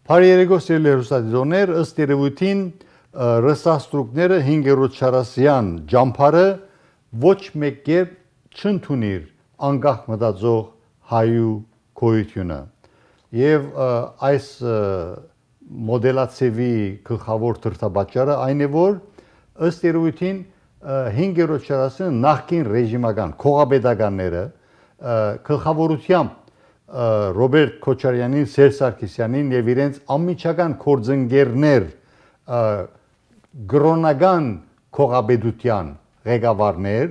Բարերեգոսելի հերոստատիզոներ ըստ երևույթին ռսաստրուկները 5-40-յան ջամփարը ոչ մեկ կերպ չընդունիր անկախ մտածող հայու գոյությունը եւ այս մոդելացիվի գլխավոր դրդապատճառը այն է որ ըստ երևույթին 5-40-ը նախկին ռեժիմական քողապետականները գլխավորությամբ Ռոբերտ Քոչարյանին, Սերժ Սարգսյանին եւ իրենց անմիջական կորձընկերներ գրոնական քողապետության ղեկավարներ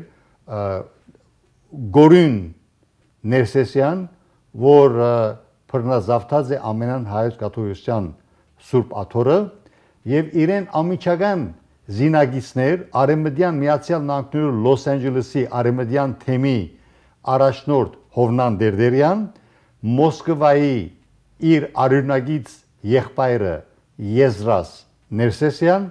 Գորուն Ներսեսյան, որ բռնազավթած է ամենան հայոց կաթողիկոսության Սուրբ Աթոռը եւ իրեն անմիջական զինագիծներ Արեմեդյան Միացյալ Նահանգներու Լոս Անջելեսի Արեմեդյան թեմի առաջնորդ Հովնան Դերդերյան Մոսկվայի իր արյունագից եղբայրը Եզրաս Ներսեսյան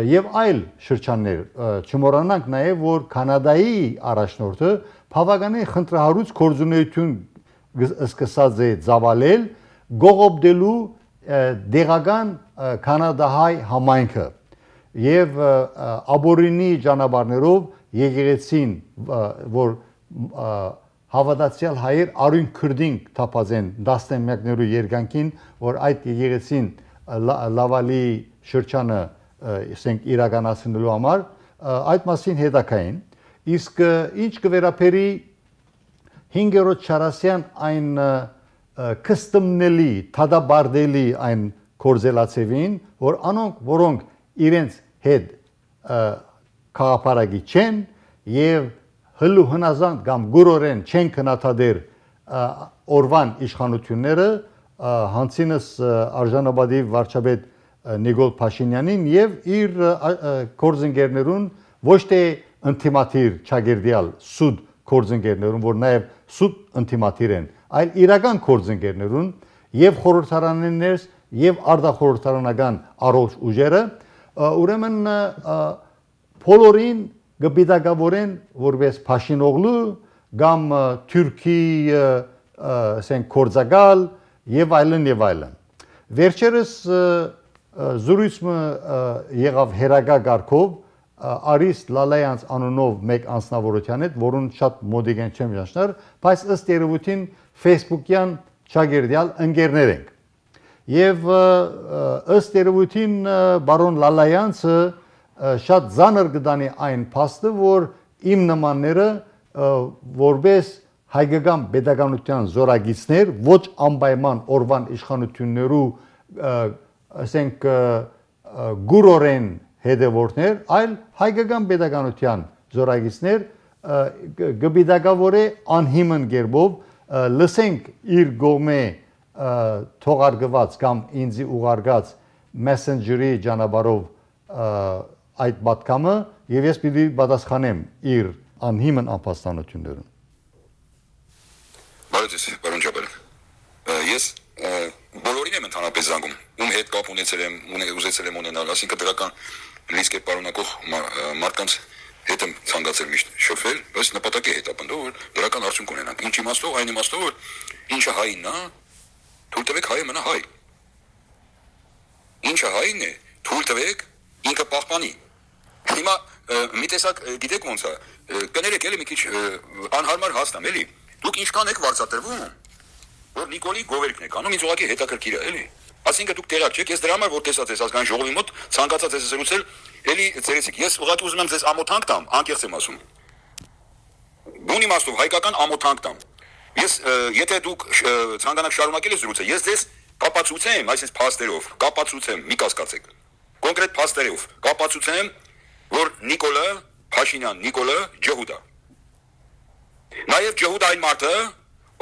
եւ այլ շրջաններ չմոռանանք նաեւ որ կանադայի առաջնորդը բավականին խնդրահարույց կորձունեություն սկսած է ծավալել գողոպդելու դեղական կանադահայ համայնքը եւ աբորինի ճանապարհներով եկեղեցին որ հավատացյալ հայեր արույն քրդին թափած են դաստամյակներու երկանքին որ այդ եկեղեցին լավալի շրջանը ասենք իրականացնելու համար այդ մասին հետաքային իսկ ինչ կվերապերի 5-րդ չարասյան այն կստմնելի թադաբարդելի այն կորզելացևին որ անոնք որոնք իրենց հետ քաղաքապարագի չեն եւ հլու հնազանդ կամ գուրորեն չեն քննադատեր օրվան իշխանությունները հանցինս արժանապատիվ վարչապետ Նիկոլ Փաշինյանին եւ իր կորձընկերներուն ոչ թե ինտիմատիր չագերդյալ սուտ կորձընկերներուն որ նաեւ սուտ ինտիմատիր են այլ իրական կորձընկերներուն եւ խորհրդարաններս եւ արտախորհրդարանական առողջ ուժերը ուրեմն բոլորին գբիդագավորեն որպես Փաշինօղլու կամ Թուրքի ասենք կորձակալ եւ այլն վերջերս զրույցը եղավ հերագա գարկով Արիստ Լալայանց անունով մեկ անձնավորության հետ որուն շատ մոդիկ չեմ ճանաչներ բայց ըստ երևույթին Facebook-յան չագերդյալ ընկերներ ենք եւ ըստ երևույթին բարոն Լալայանցը շատ ծանր գտանի այն փաստը որ իմ նմանները որպես հայկական pedagogical զորագիծներ ոչ անպայման օրվան իշխանություններու ասենք գուրորեն հետևորդներ այլ հայկական pedagogical զորագիծներ գբիդագավորե անհիմն գերբով լսենք իր գոմե թողարկված կամ ինձի ուղարկած messenger-ի ճանապարհով այդ պատկամը եւ ես պիտի պատասխանեմ իր անհիմն ապաստանություններուն Բարոյցես, բարոն Ջաբար ես բոլորին եմ ընդհանրապես զանգում ում հետ կապ ունեցել եմ ուզեցել եմ ունենալ ասինքն դրական ռիսկ է պարունակող մարդկանց հետ եմ ցանկացել միշտ շփվել բայց նպատակի հետապնդող որ դրական արդյունք ունենանք ինչ իմաստով այն իմաստով որ ինչը հային է թույլ տվեք հայը մնա հայ ինչը հային է թույլ տվեք ինքը պահպանի հիմա մի տեսակ գիտեք ոնց է կներեք էլի մի քիչ անհարմար հասնամ էլի դուք ինչքան եք վարձատրվում որ Նիկոլի գովերքն եք անում ինձ ուղղակի հետաքրքիր է էլի ասինքն դուք տեղակ չեք ես դրա համար որ տեսած ես ազգային ժողովի մոտ ցանկացած ես զրուցել էլի ցերեցիք ես ուղղակի ուզում եմ ձեզ ամոթանք տամ անկեղծ եմ ասում բուն իմաստով հայկական ամոթանք տամ ես եթե դուք ցանկանաք շարունակել եք զրուցել ես ձեզ կապացուցեմ այսպես փաստերով կապացուցեմ մի կասկածեք կոնկրետ փաստերով կապացուցեմ որ Նիկոլը Փաշինյան Նիկոլը ջհուդ է նաև ջհուդ այն մարդը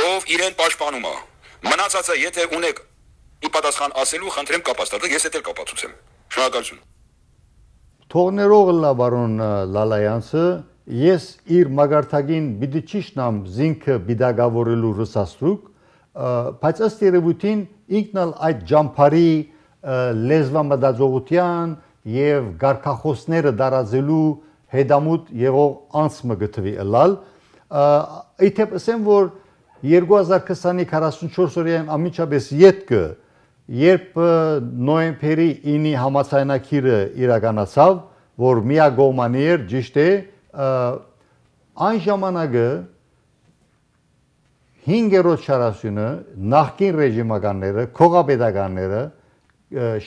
ով իրեն պաշտպանում է մնացածը եթե ունեք ի պատասխան ասելու խնդրեմ կապաստատեք ես էլ կապացուցեմ շնորհակալություն Թողներող լա բարոն Լալայանցը ես իր մագարտագին պիտի ճիշտնամ զինքը բիդագավորելու ռուսաստրուկ բայց ըստ երևույթին ինքն էլ այդ ջամփարի լեզվամտածողության եւ գարկախոսները դարածելու հետամուտ եղող անցմը գտվի ըլալ իթեպ ասեմ որ 2020-ի 44 օրյա ամիջապես յետքը երբ նոյեմբերի 9-ի համաձայնագիրը իրականացավ, որ միակողմանի էր, ճիշտ է, այն ժամանակը 5-րդ շարասյունը նախկին ռեժիմականները, քողապետականները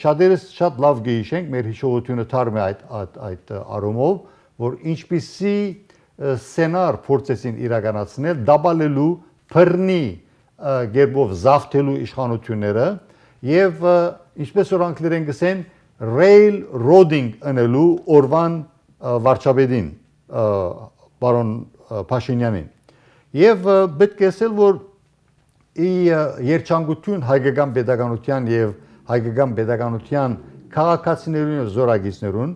շատերս շատ լավ գիտենք, մեր հիշողությունը թարմ է այդ առումով, որ ինչպիսի սցենար փորձեցին իրականացնել, դաբալելու բռնի գերբով զավթելու իշխանությունները եւ ինչպես որ անգլերեն գսեն railroading անելու օրվան վարչապետին բարոն Փաշինյանին եւ պետք է ասել որ երջանկություն հայկական pedagogian եւ հայկական pedagogian քաղաքացիներուն եւ զորագիցներուն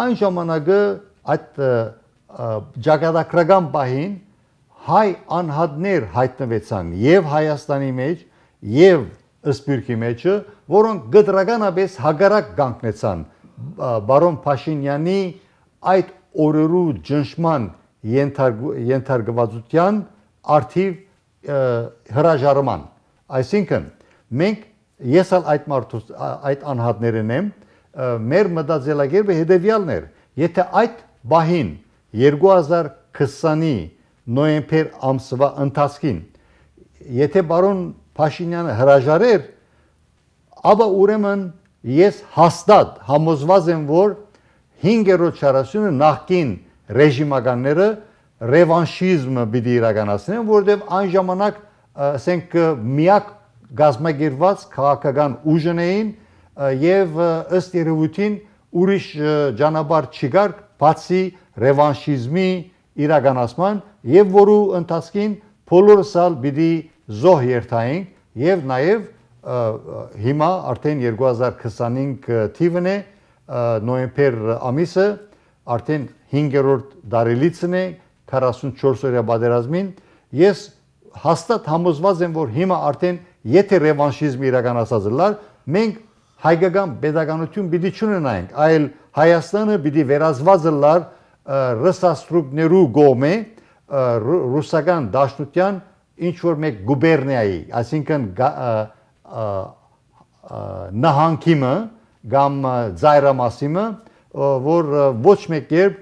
այն ժամանակը այդ ճակատագրական բահին հայ անհատներ հայտնվեցան եւ Հայաստանի մեջ եւ Սփյուռքի մեջը, որոնք գդրականապես հագարակ կանգնեցան բարոն Փաշինյանի այդ օրերու ճնշման ենթարկվածության արդիվ հրաժարման։ Այսինքն մենք ես այդ անհատներն եմ, մեր մտածելակերպը հետևյալն էր, եթե այդ բահին 2020-ի նոյեմբեր ամսվա ընթացքին, եթե բարոն Փաշինյանը հրաժարեր, ապա ուրեմն ես հաստատ համոզված եմ, որ 5-րդ շարասյունը նախկին ռեժիմականները ռևանշիզմը պիտի իրականացնեն, որովհետև այն ժամանակ ասենք միակ գազմագերված քաղաքական ուժն էին եւ ըստ երևույթին ուրիշ ճանապարհ չկար բացի ռևանշիզմի իրականացման եւ որու ընթացքին բոլորս պիտի զոհ երթային եւ նաեւ հիմա արդեն 2025 թիվն է նոյեմբեր ամիսը արդեն 5-րդ դարելիցն է 44-օրյա պատերազմին ես հաստատ համոզված եմ որ հիմա արդեն եթե ռևանշիզմը իրականացած լար մենք հայկական pedagogian պիտի չունենայինք այլ Հայաստանը պիտի վերածված լար ռուսաստրուկներու գոմե ռուսական դաշնության ինչ որ մեկ գուբերնիայի, այսինքն նահանգիմը կամ ծայրամասիմը, որ ոչ մեկ երբ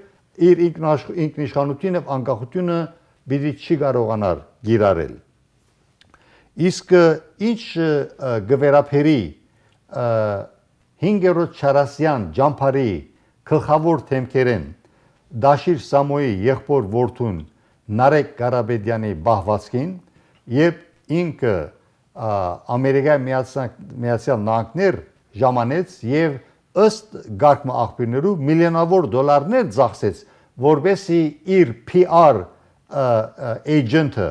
իր ինքնիշխանությունը եւ անկախությունը պիտի չի կարողանար գիրառել։ Իսկ ինչ գվերապերի 5-րդ շարասյան ջամփարի գլխավոր թեմքերեն Դաշիր Սամոյի եղբոր որդուն Նարեկ Ղարաբեդյանի բահվածքին երբ ինքը Ամերիկայի Միացյալ Նահանգներ ժամանեց եւ ըստ գարկմա աղբյուրներու միլիոնավոր դոլարներ ծախսեց որբեսի իր PR agent-ը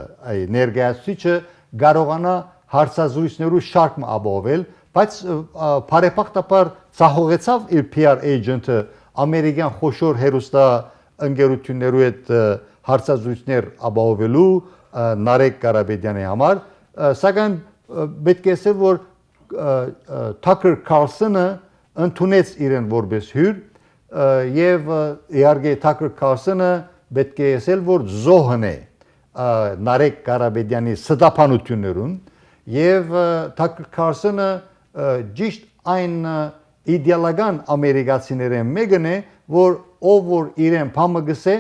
ներկայացուցիչը կարողանա հարցազրույցներու շարք ապահովել բայց բարեփոխտաբար ցախողեցավ իր PR agent-ը ամերիկյան խոշոր հերոստա ընկերություններու հետ հարցազրույցներ ապահովելու Նարեկ Ղարաբեդյանի համար սակայն պետք է ասել որ Tucker Carlson-ը ընդունեց իրեն որպես հյուր եւ իհարկե Tucker Carlson-ը պետք է ասել որ զոհն է Նարեկ Ղարաբեդյանի ստապանություններուն եւ Tucker Carlson-ը ճիշտ այն իդեալական ամերիկացիներեն մեկն է որ ով որ իրեն փամը գսե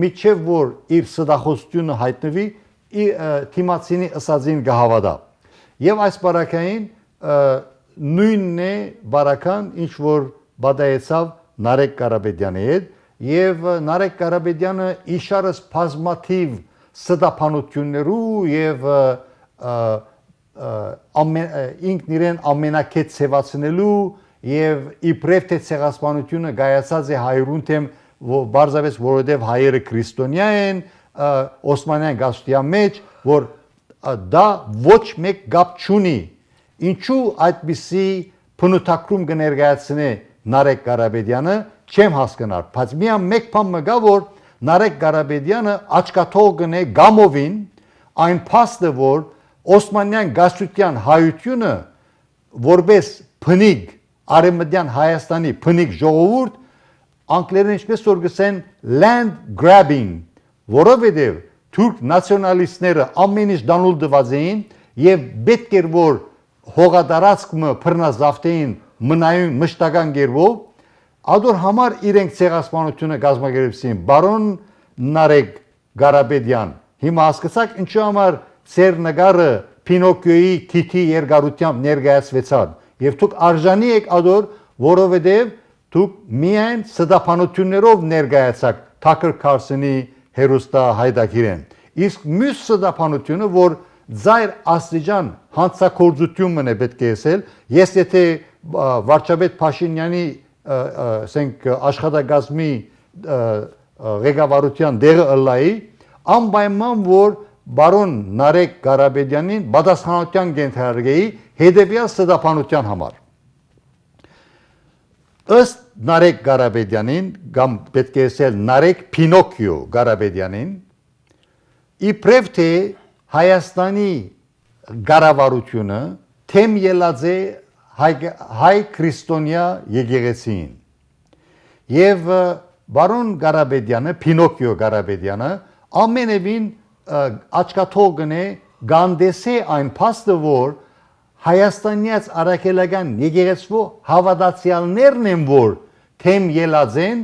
միջև որ իր սդախոսությունը հայտնվի թիմացինի ըսածին գահավադա եւ այս բարակային նույնն է բարական ինչ որ բադայեցավ Նարեկ Ղարաբեդյանի հետ եւ Նարեկ Ղարաբեդյանը իշարս բազմաթիվ ստապանություններու եւ ինքն իրեն ամենակետ սևացնելու եւ իբրև թե ցեղասպանությունը գայացած է հայրուն թեմ բարձավես որովհետեւ հայերը քրիստոնյա են Օսմանյան գաստիան մեջ որ դա ոչ մեկ գապ չունի ինչու այդպիսի փնութակրում կներկայացնե Նարեկ Ղարաբեդյանը չեմ հասկանալ բայց միայն մեկ բան մգա որ Նարեկ Ղարաբեդյանը աչքաթող կնե գամովին այն փաստը որ Օսմանյան գաստության հայությունը որպես փնիկ արեմդյան Հայաստանի փնիկ ժողովուրդ անգլերեն ինչպես որ գսեն land grabbing որովհետև թուրք նացիոնալիստները ամեն ինչ դանուլ դված էին եւ պետք էր որ հողադարածքը բռնազավթեին մնայուն մշտական գերվով ադոր համար իրենք ցեղասպանությունը գազագերբսին բարոն Նարեկ Ղարաբեդյան հիմա հասկացաք ինչու համար ծեր նկարը Պինոկիոյի քիթի երկարությամբ ներկայացվեցավ եւ դուք արժանի եք ադոր որովհետեւ դուք միայն սդափանություններով ներկայացաք Թաքր Քարսոնի հերոստա հայդակիրեն իսկ մյուս սդափանությունը որ ձայր աստիճան հանցակործությունն է պետք է ասել ես եթե վարչապետ Փաշինյանի ասենք աշխատակազմի ղեկավարության դեղը ըլլայի անպայման որ բարոն Նարեկ Ղարաբեդյանին պատասխանատվության կենթարկեի հետևյալ սդափանության համար ըստ Նարեկ Ղարաբեդյանին կամ պետք է ասել Նարեկ Պինոկիո Ղարաբեդյանին իբրև թե Հայաստանի ղարավարությունը թեմ ելած է հայ քրիստոնյա եկեղեցին եւ բարոն Ղարաբեդյանը Պինոկիո Ղարաբեդյանը ամենևին աչքաթողն է գանդեսե այն փաստը որ Հայաստանյաց արաքելական եկեղեցու հավատացյալներն են որ թեմ ելած են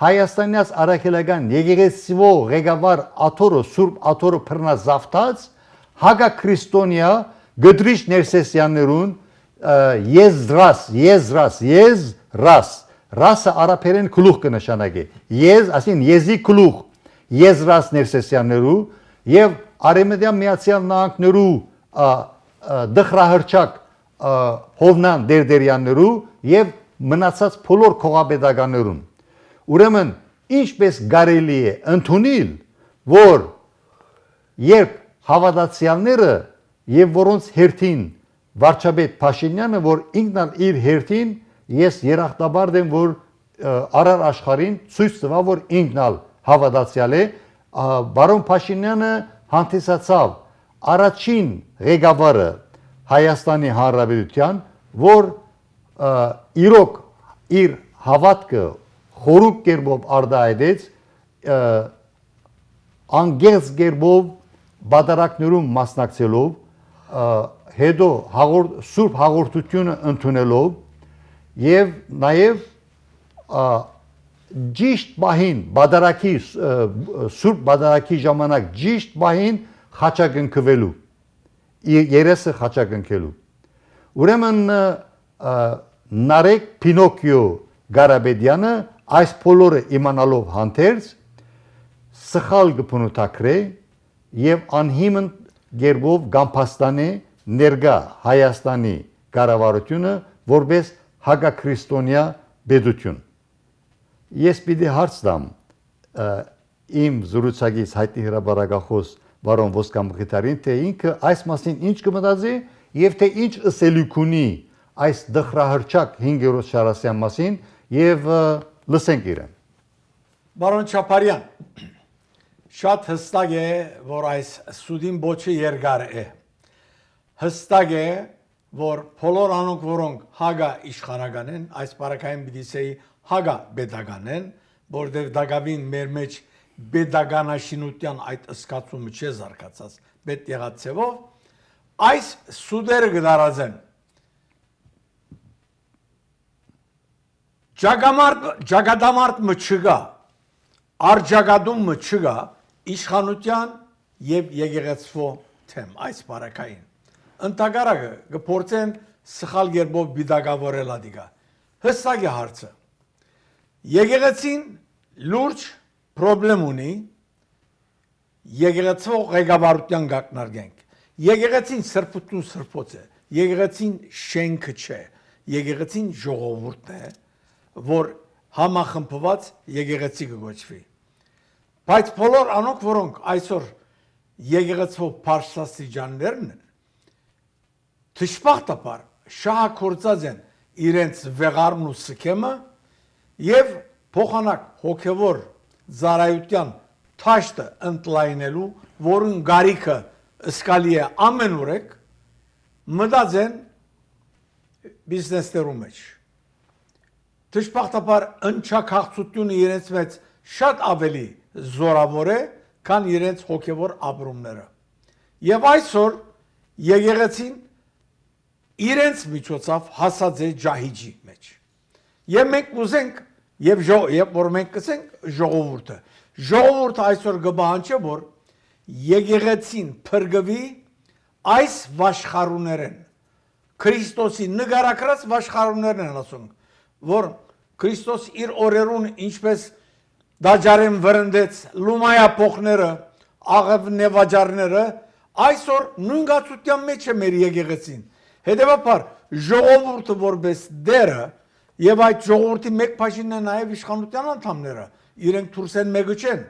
Հայաստանյաց արաքելական եկեղեցու ղեկավար Աթորը Սուրբ Աթորը բռնազավթած հագաքրիստոնյա Գդրիչ Ներսեսյաններուն ռասը արաբերեն գլուխ կնշանակի ասին եզի գլուխ եզրաս Ներսեսյաններու եւ Արեմեդյան Միացյալ Նահանգներու դխրահրճակ Հովնան Դերդերյաններու եւ մնացած բոլոր քողապետականներուն ուրեմն ինչպես կարելի է ընդունել որ երբ հավատացյալները եւ որոնց հերթին վարչապետ Փաշինյանը որ ինքն իր հերթին ես երախտաբար եմ որ արար աշխարհին ցույց տվա որ ինքն հավատացյալ է բարոն Փաշինյանը հանդիսացավ առաջին ղեկավարը Հայաստանի Հանրապետության որ իրոք իր հավատքը խորուկ կերպով արտահայտեց անգերց կերպով բادرակներում մասնակցելով հետո սուրբ հաղորդությունը ընդունելով եւ նաեւ ճիշտ բահին բادرակի սուրբ բادرակի ժամանակ ճիշտ բահին խաչակնքվելու երեսը խաչակնքելու ուրեմն Նարեկ Պինոկիո Ղարաբեդյանը այս բոլորը իմանալով հանդերձ սխալ կփնութակրե եւ անհիմն գերբով գամփաստանի ներգա Հայաստանի կառավարությունը որպես հագաքրիստոնյա պետություն ես պիտի հարց տամ իմ զրուցակից հայտնի հրապարակախոս Վարոն Ոսկամխիթարին թե ինքը այս մասին ինչ կմտածի եւ թե ինչ ըսելիք ունի այս դխրահրճակ 5-րդ շարասյան մասին եւ լսենք իրեն Բարոն Չապարյան շատ հստակ է որ այս սուդին ոչը երկար է հստակ է որ բոլոր անոնք որոնք հագա իշխանական են այս բարակային բիդիսեի հագա պետական են որտեղ դակավին մեր մեջ պետականաշինության այդ ըսկացումը չէ զարգացած պետ եղած ցևով այս սուդերը գդարածեն Ճակատամարտ մչգա արջագադում մչգա իշխանության եւ եկեղեցվո թեմ այս բարակային ընդհանրակը գործեն սխալ գերբով բիդագավորել ադիգա հստակ է հարցը եկեղեցին լուրջ պրոբլեմ ունի եկեղեցվո ղեկավարության գակնարկենք եկեղեցին սրբություն սրբոց է եկեղեցին շենքը չէ եկեղեցին ժողովուրդն է որ համախմբված եկեղեցի կգոչվի բայց բոլոր անոնք որոնք այսօր եկեղեցվո բարձրաստիճաններն են դժբախտաբար շահագործած են իրենց վեղարն ու սքեմը եւ փոխանակ հոգեվոր զարայության թաշտը ընդլայնելու որուն գարիքը սկալի է ամեն օրեք մտած են բիզնեսներու մեջ դժբախտաբար ընչակացությունը իրենց մեջ շատ ավելի զորավոր է քան իրենց հոգևոր ապրումները եւ այսօր եկեղեցին իրենց միջոցով հասած է ջահիջի մեջ։ Եվ մենք ուզենք եւ որ մենք կսենք ժողովուրդը այսօր կբանջի որ եկեղեցին փրկվի այս վաշխարուներեն Քրիստոսի նկարագրած վաշխարուներն են ասում որ Քրիստոս իր օրերուն ինչպես դաջարեն վրընդեց լումայա փոխները աղև նեվաջարները այսօր նույն գացության մեջ է մեր եկեղեցին հետևաբար ժողովուրդը որպես դերը եւ այդ ժողովրդի մեկ բաժինն է նաեւ իշխանության անդամները իրենք դուրս են մեկը չեն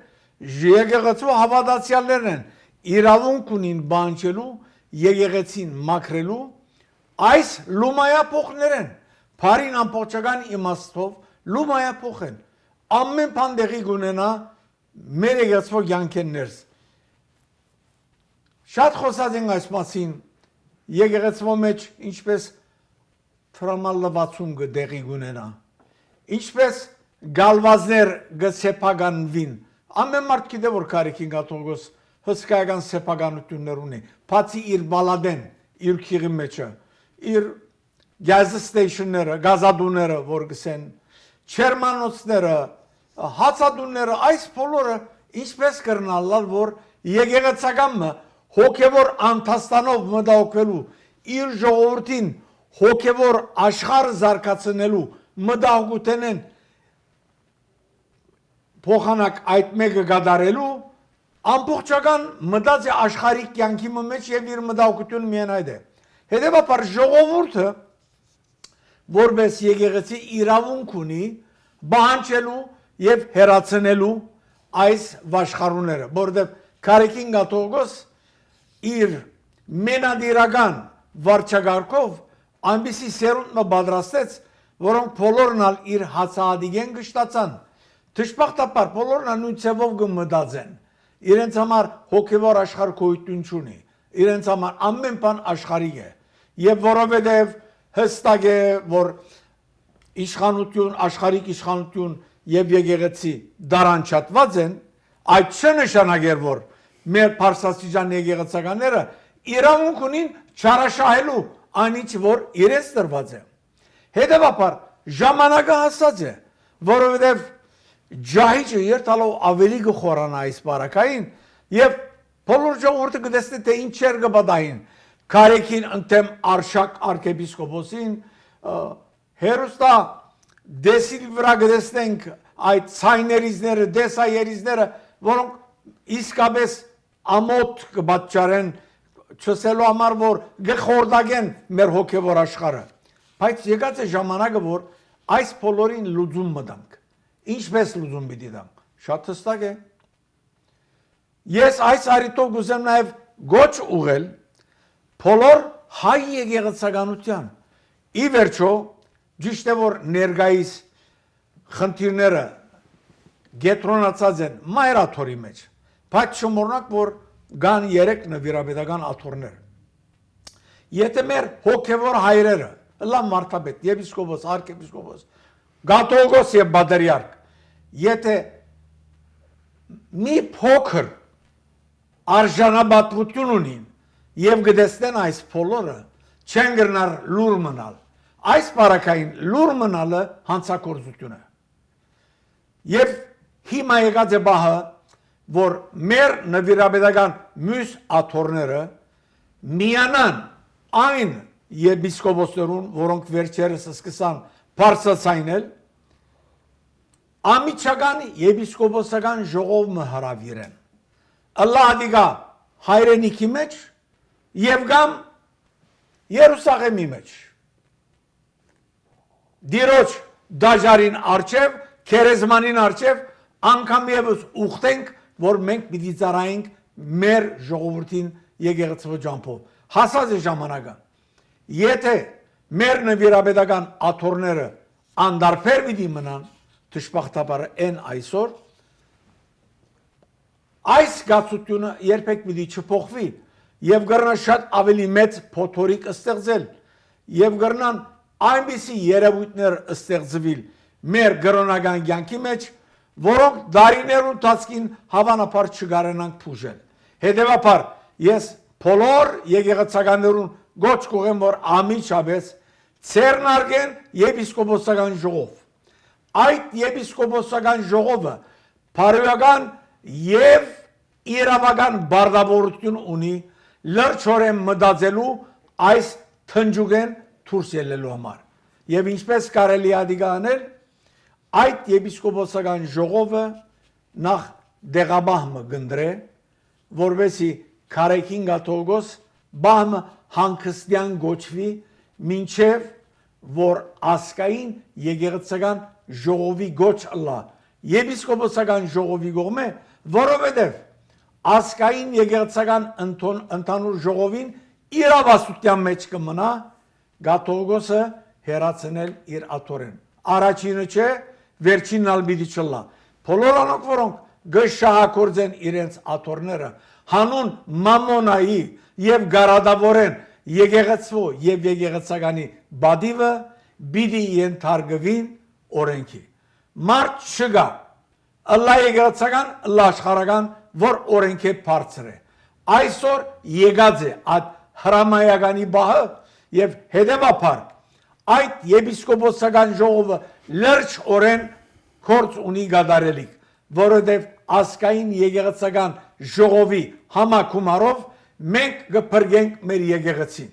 եկեղեցու հավատացյալներն են իրավունք ունին բանջելու եկեղեցին մաքրելու այս լումայա փոխներն Փարին ամբողջական իմաստով լումայա փոխեն ամեն բան դեղի գունենա մեր եկեղեցու յանքերս շատ խոսած են այս մասին եկեղեցու մեջ ինչպես տրամալվածում գդեղի գունենա ինչպես գալվազներ գսեփականվին ամեն մարդ գիտե որ կարիքին կաթողիկոս հսկայական սեփականություններ ունի բացի իր բալադեն իր քիրի մեջը իր գազ ստեյշնները գազադուները որ գսեն չերմանոցները հացադուները այս բոլորը ինչպես կրնալալ որ եկեղեցակամը հոգևոր անթաստանով մտահոգվելու իր ժողովրդին հոգևոր աշխարհ զարգացնելու մտահոգութենեն փոխանակ այդ մեկը գդարելու ամբողջական մտածի աշխարհի կյանքի մեջ եւ իր մտահոգությունը միայն այդ է հետեւաբար ժողովուրդը որպես եկեղեցի իրավունք ունի բանջելու եւ հերացնելու այս վաշխարուները որովհետեւ Քարեկին Կաթողիկոս իր մենադիրական վարչագարկով այնպիսի սերունդ պատրաստեց որոնք բոլորն ալ իր հացահատիկեն գշտացան դժբախտաբար բոլորն ալ նույն ցևով կմտածեն իրենց համար հոգևոր աշխարհ գոյություն չունի իրենց համար ամեն բան աշխարհիկ է եւ որովհետեւ հստակ է որ իշխանություն աշխարհիկ իշխանություն եւ եկեղեցի դարանչատված են այդ չնշանակեր որ մեր Փարսաստիճան եկեղեցականները իրավունք ունին չարաշահելու այնինչ որ իրենց տրված է հետեւաբար ժամանակը հասած է որովհետեւ ջահիջը երթալով ավելի գխորանա այս բարակային եւ բոլոր ժողովուրդը կտեսնի թե ինչեր կբադային Քարեկին ընդեմ Արշակ arczepiskopոսին հերոստա դեսիլ վրա կտեսնենք այդ ցայներիզները դեսայերիզները որոնք իսկապես ամոթ կբաճարեն չսելու համար որ գխորդագեն մեր հոգևոր աշխարհը բայց եկած է ժամանակը որ այս բոլորին լուծում մտանք ինչպես լուծում պիտի տանք շատ հստակ է ես այս արիտով գուզեմ նաև գոչ ուղել բոլոր հայ եկեղեցականության ի վերջո ճիշտ է որ ներկայիս խնդիրները գետրոնացած են մայրաթորի մեջ բայց չմոռնանք որ կան 3 նվիրաբեդական աթոռներ եթե մեր հոգևոր հայրերը լավ մարդաբեդ եպիսկոպոս arczepiskopos Կաթողիկոս եւ Բադարիարք եթե մի փոքր արժանապատվություն ունին եւ գտեսնեն այս բոլորը չեն գրնար լուր մնալ այս բարակային լուր մնալը հանցակործություն է եւ հիմա եկած է բահը որ մեր նվիրաբեդական մյուս աթոռները միանան այն եպիսկոպոսներուն որոնք վերջերս սկսան բարձրացնել ամիջական եպիսկոպոսական ժողովը հրավիրեն ըլլադիգա հայրենիքի մեջ եւ գամ Երուսաղեմի մեջ դիրոջ դաժարին արչև քերեզմանին արչև անգամ եւս ուխտենք որ մենք պիտի ծառայենք մեր ժողովրդին եկեղեցու ջամփով հասած է ժամանակը եթե մեր նվիրաբեդական աթոռները անդարբեր պիտի մնան դժբախտաբար են այսօր այս գացությունը երբեք պիտի չփոխվի եւ կրնա շատ ավելի մեծ փոթորիկ ստեղծել եւ կրնան այնպիսի երևույթներ ստեղծվել մեր գրոնական կյանքի մեջ որոնք դարիներու ընթացքին հավանաբար չկարենանք փուժել հետեւաբար ես բոլոր եկեղեցականներուն գոչ կուղեմ, որ ամիջապես ցերնարգեն եպիսկոպոսական ժողով։ Այդ եպիսկոպոսական ժողովը փարոյական եւ իրավական բարդավորություն ունի լրջորեն մտածելու այս թնջուկեն դուրս ելնելու համար։ Եվ ինչպես կարելի է դիգանել, այդ եպիսկոպոսական ժողովը նախ դեղաբահմը գնդրե, որովհետեւ Քարեքին գաթողոս բահմը հանգստյան գոչվի մինչև որ ասկային եկեղեցական ժողովի գոչ ըլլա եպիսկոպոսական ժողովի կողմէ, որովհետև ասկային եկեղեցական ընդհանուր ժողովին իրավասության մեջ կմնա գաթողոսը հերացնել իր աթորեն։ Առաջինը չէ, վերջինն ալ պիտի չլա։ Բոլոր անոնք, որոնք գշահակորձեն իրենց աթորները հանուն մամոնայի եւ գարադավորեն եկեղեցու եւ եկեղեցականի բադիվը պիտի ենթարկվին օրենքի։ Մարդ չկա ըլլա եկեղեցական, ըլլա աշխարհական, որ օրենքի բարձր է։ Այսօր եկած է այդ հրամայականի բահը եւ հետեւաբար այդ եպիսկոպոսական ժողովը լրջ օրեն կորց ունի գադարելիք, որովհետև ասկային եկեղեցական ժողովի համակումարով մենք կփրկենք մեր եկեղեցին։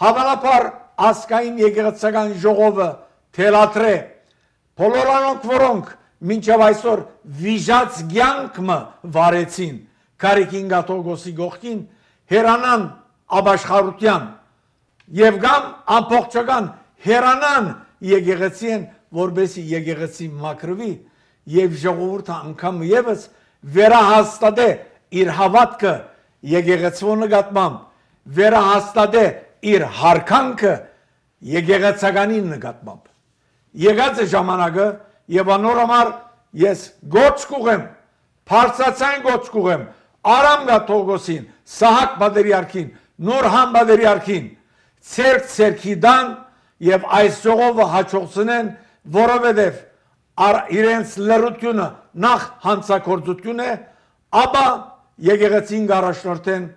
Հավանաբար ասկային եկեղեցական ժողովը թելատրե բոլոր անոնք, որոնք մինչև այսօր վիժած կյանքը վարեցին Քարեքին գաթողոսի գողքին, հերանան աբաշխարության եւ գամ ամբողջական հերանան եկեղեցին, որբեսի եկեղեցի մակրվի եւ ժողովուրդը անգամ եւս վերահաստատե իր հավատքը եկեղեցու նկատմամբ, վերահաստատե իր հարկանքը եկեղեցականին նկատմամբ։ Եկած է ժամանակը եւ անորոմար ես գոչ կուղեմ, բարձրացան գոչ կուղեմ Արամ գաթողոսին, Սահակ բادرիարքին, Նորհան բادرիարքին, ցերկ դան եւ այս ժողովը հաջողցնեն, որովհետեւ իրենց լրությունը նախ հանցակործություն է, ապա եկեղեցին գարաշնորթեն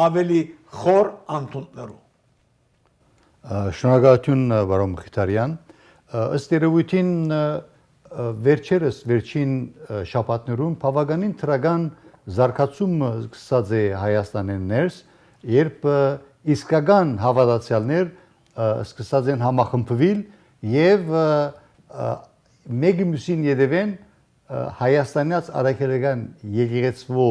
ավելի խոր անտուններով։ Շնորհակալություն բարոն Մխիթարյան։ Ըստ երևույթին վերջերս վերջին շաբաթներում բավականին թրական զարգացումը սկսած է Հայաստանեն ներս, երբ իսկական հավատացյալներ սկսած են համախմբվել եւ մեկի մյուսին յետևեն Հայաստանյաց արաքելական եկեղեցու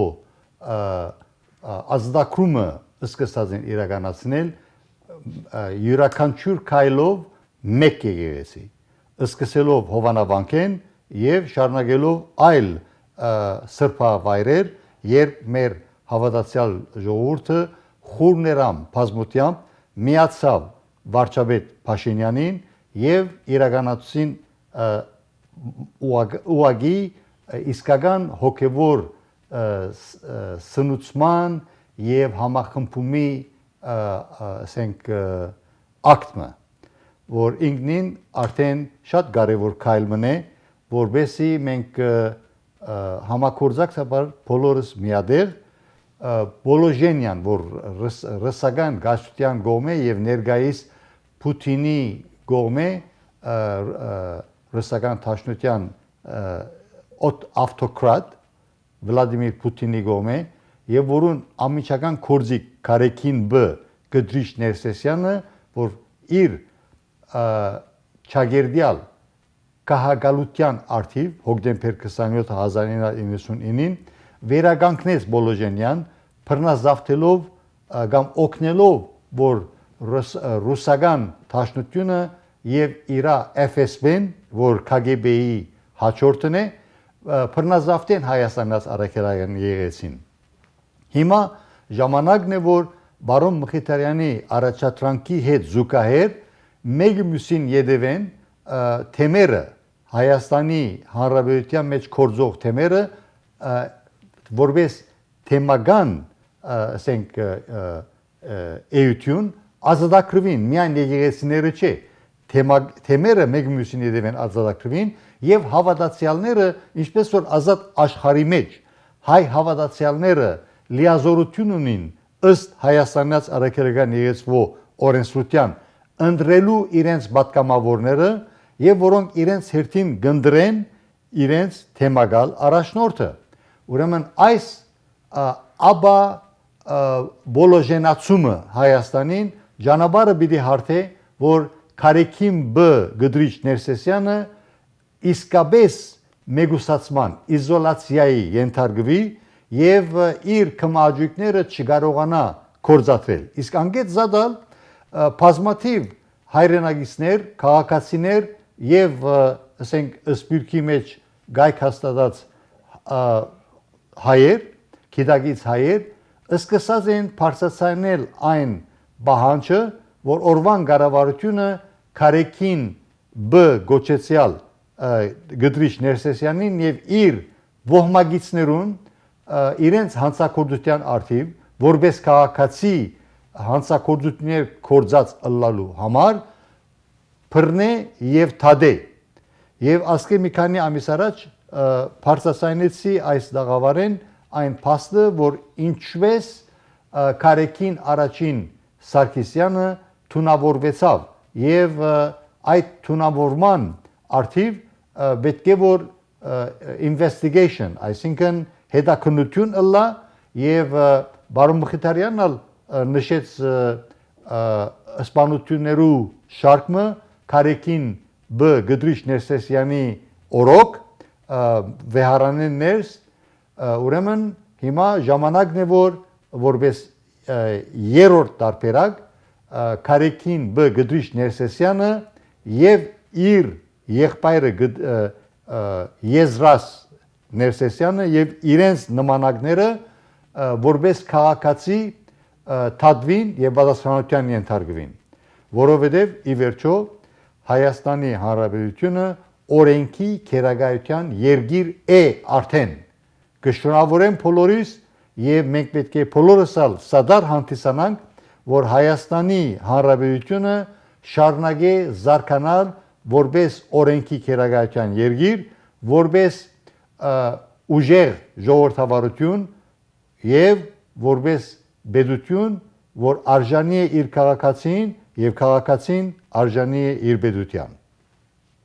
ազդակրումը սկսած են իրականացնել յուրաքանչյուր քայլով մեկ եկեղեցի, սկսելով Հովանավանքեն եւ շարունակելով այլ սրբավայրեր, երբ մեր հավատացյալ ժողովուրդը խորներամ բազմությամբ միացավ վարչապետ Փաշինյանին եւ իրականացուցին ուղղակի իսկական հոգեվոր սնուցման եւ համախմբումի ասենք ակտը, որ ինքնին արդեն շատ կարևոր քայլ մնե, որբեսի մենք համակորձակցաբար բոլորս միադեղ Բոլոժենյան, որ ռուսական գաշտության գոմե եւ ներգայիս Պուտինի գոմե ռուսական թաշնության ավտոկրատ Վլադիմիր Պուտինի գոմե եւ որուն ամիջական կորձիկ Քարեքին B Գդրիշ Ներսեսյանը, որ իր չագերդյալ կահագալության արդիվ հոկտեմբեր 27 1999-ին վերականգնեց Բոլոժենյան, բռնազավթելով կամ օգնելով, որ ռուսական թաշնությունը եւ իր FSB-ն, որ KGB-ի հաջորդն է, բռնազավթեն Հայաստանից արաքելական եկեղեցին։ Հիմա ժամանակն է, որ բարոն Մխիթարյանի առաջադրանքի հետ զուգահեռ մեկ մյուսին յետևեն թեմերը Հայաստանի Հանրապետության մեջ կորձող թեմերը որպես թեմական ասենք էություն ազատագրվին միայն եկեղեցիները չէ թեմերը մեկ մյուսին յետևեն ազատագրվին եւ հավատացյալները ինչպես որ ազատ աշխարհի մեջ հայ հավատացյալները լիազորություն ունին ըստ Հայաստանից արաքելական եկեղեցու օրենսդրության ընդրելու իրենց պատգամավորները եւ որոնք իրենց հերթին գնդրեն իրենց թեմագալ առաջնորդը։ Ուրեմն այս աբա բոլոժենացումը Հայաստանին ճանապարհը պիտի հարթե, որ Քարեքին B Գդրիչ Ներսեսյանը իսկապես մեգուսացման իզոլացիայի ենթարկվի եւ իր կմաճուկները չկարողանա կորզատրել։ Իսկ անգետ զադալ բազմաթիվ հայրենագիցներ, քաղաքացիներ եւ ասենք սպիրկի մեջ գայք հաստատած հայեր, գիտակից հայեր սկսած են բարձրացնել այն բանջը, որ օրվան կառավարությունը Քարեքին B գոչեցյալ Գդրիչ Ներսեսյանին եւ իր ողմագիցներուն իրենց հանցակործության արդիվ որպես քաղաքացի հանցակործություններ կորձած ըլլալու համար բռնե եւ թադե եւ ասկե մի քանի ամիս առաջ բարձրացնեցի այս դաղավարեն այն փաստը որ ինչպես Քարեքին առաջին Սարգսյանը թունավորվեցավ եւ այդ թունավորման արդիվ պետք է որ investigation, այսինքն հետաքննություն ըլլա եւ բարոն Մխիթարյանն ալ նշեց սպանություններու շարքը Քարեքին B Գդրիչ Ներսեսյանի օրոք վեհարանեն ներս ուրեմն հիմա ժամանակն է որ որպես երրորդ տարբերակ Քարեքին B Գդրիչ Ներսեսյանը եւ իր եղբայրը Եզրաս Ներսեսյանը եւ իրենց նմանակները որպես քաղաքացի թադվին եւ պատասխանատվության ենթարկվին, որովհետեւ ի վերջո Հայաստանի Հանրապետությունը օրենքի քերագայության երգիր է արդեն կշնորհավորեմ բոլորիս եւ մենք պետք է բոլորս սադար հանդիսանանք որ Հայաստանի Հանրապետությունը շարունակե զարգանալ որպես օրենքի քերագայության երգիր, որպես ուժեղ ժողովրդավարություն եւ որպես պետություն, որ արժանի է իր քաղաքացին եւ քաղաքացին արժանի է իր պետության։